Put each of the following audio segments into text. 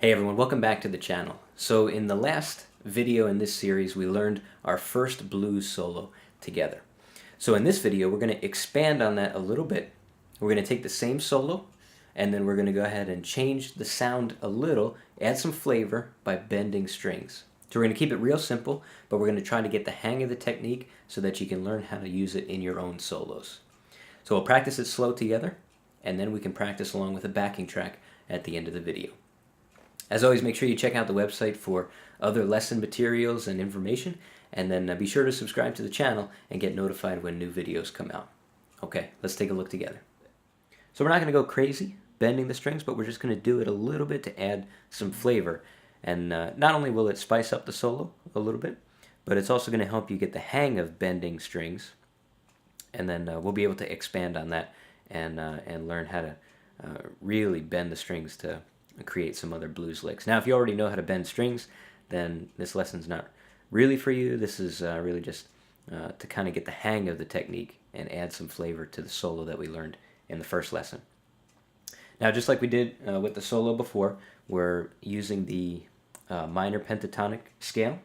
Hey everyone, welcome back to the channel. So in the last video in this series we learned our first blues solo together. So in this video we're going to expand on that a little bit. We're going to take the same solo and then we're going to go ahead and change the sound a little, add some flavor by bending strings. So we're going to keep it real simple, but we're going to try to get the hang of the technique so that you can learn how to use it in your own solos. So we'll practice it slow together and then we can practice along with a backing track at the end of the video. As always, make sure you check out the website for other lesson materials and information, and then be sure to subscribe to the channel and get notified when new videos come out. Okay, let's take a look together. So we're not going to go crazy bending the strings, but we're just going to do it a little bit to add some flavor. And not only will it spice up the solo a little bit, but it's also going to help you get the hang of bending strings. And then we'll be able to expand on that and learn how to really bend the strings to create some other blues licks. Now, if you already know how to bend strings, then this lesson's not really for you. This is really just to kind of get the hang of the technique and add some flavor to the solo that we learned in the first lesson. Now, just like we did with the solo before, we're using the minor pentatonic scale.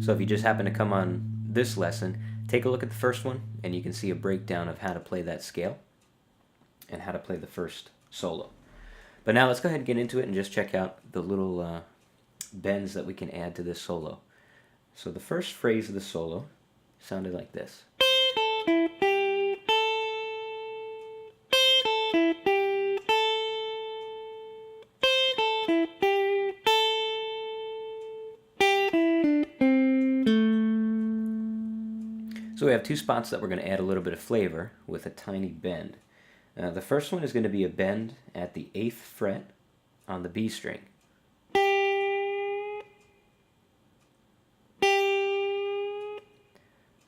So if you just happen to come on this lesson, take a look at the first one and you can see a breakdown of how to play that scale and how to play the first solo. But now let's go ahead and get into it and just check out the little bends that we can add to this solo. So the first phrase of the solo sounded like this. So we have two spots that we're going to add a little bit of flavor with a tiny bend. The first one is going to be a bend at the 8th fret on the B string.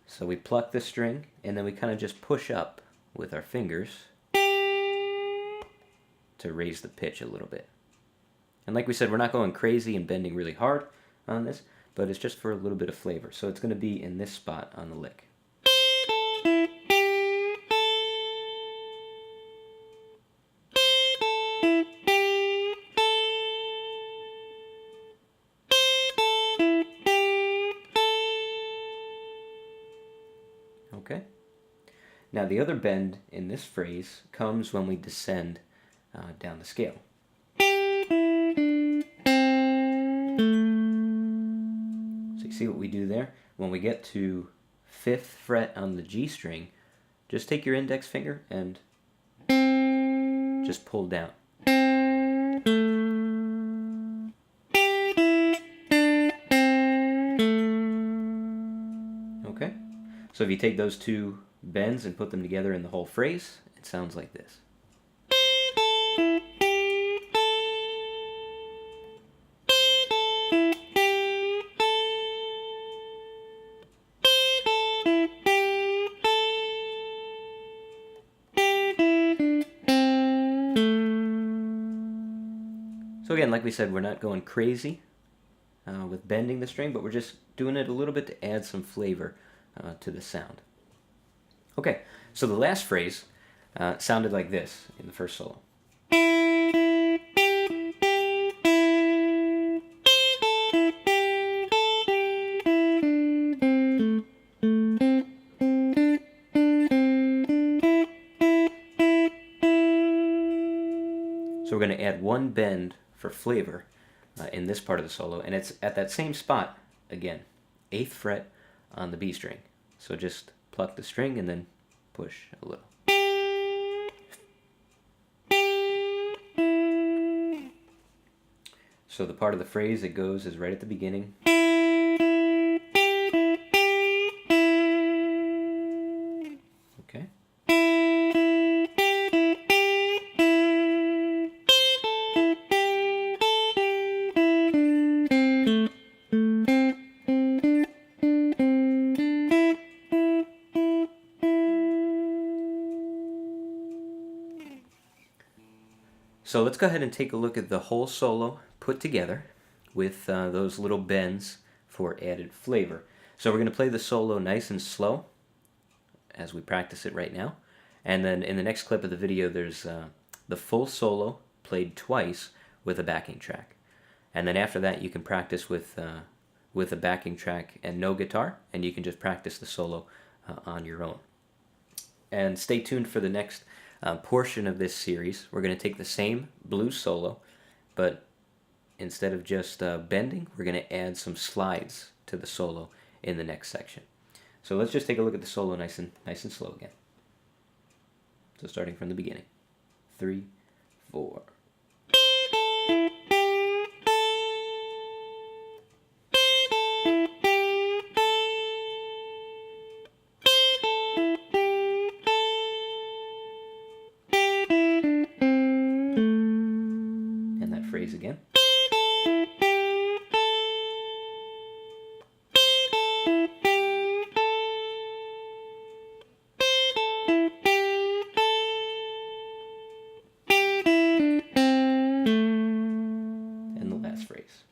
So we pluck the string and then we kind of just push up with our fingers to raise the pitch a little bit. And like we said, we're not going crazy and bending really hard on this, but it's just for a little bit of flavor. So it's going to be in this spot on the lick. Okay. Now the other bend in this phrase comes when we descend down the scale. So you see what we do there? When we get to 5th fret on the G string, just take your index finger and just pull down. Okay? So if you take those two bends and put them together in the whole phrase, it sounds like this. So again, like we said, we're not going crazy with bending the string, but we're just doing it a little bit to add some flavor to the sound. Okay, so the last phrase sounded like this in the first solo. So we're going to add one bend for flavor in this part of the solo, and it's at that same spot again, 8th fret on the B string. So just pluck the string and then push a little. So the part of the phrase that goes is right at the beginning. Okay. So let's go ahead and take a look at the whole solo put together with those little bends for added flavor. So we're going to play the solo nice and slow as we practice it right now. And then in the next clip of the video, there's the full solo played twice with a backing track. And then after that, you can practice with a backing track and no guitar, and you can just practice the solo on your own. And stay tuned for the next portion of this series. We're going to take the same blues solo, but instead of just bending, we're going to add some slides to the solo in the next section. So let's just take a look at the solo nice and slow again. So starting from the beginning. 3, 4. And that phrase again. Phrase.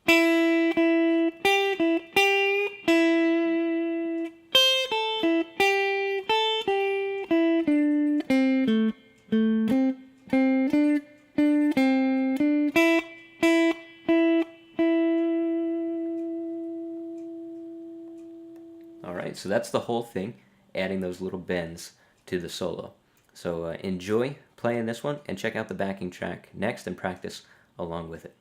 Alright, so that's the whole thing, adding those little bends to the solo. So enjoy playing this one and check out the backing track next and practice along with it.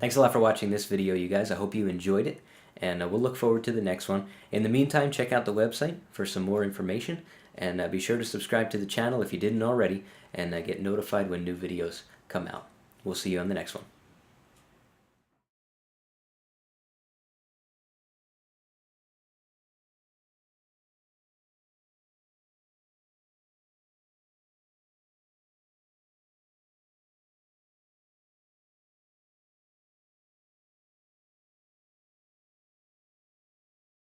Thanks a lot for watching this video, you guys. I hope you enjoyed it, and we'll look forward to the next one. In the meantime, check out the website for some more information, and be sure to subscribe to the channel if you didn't already, and get notified when new videos come out. We'll see you on the next one.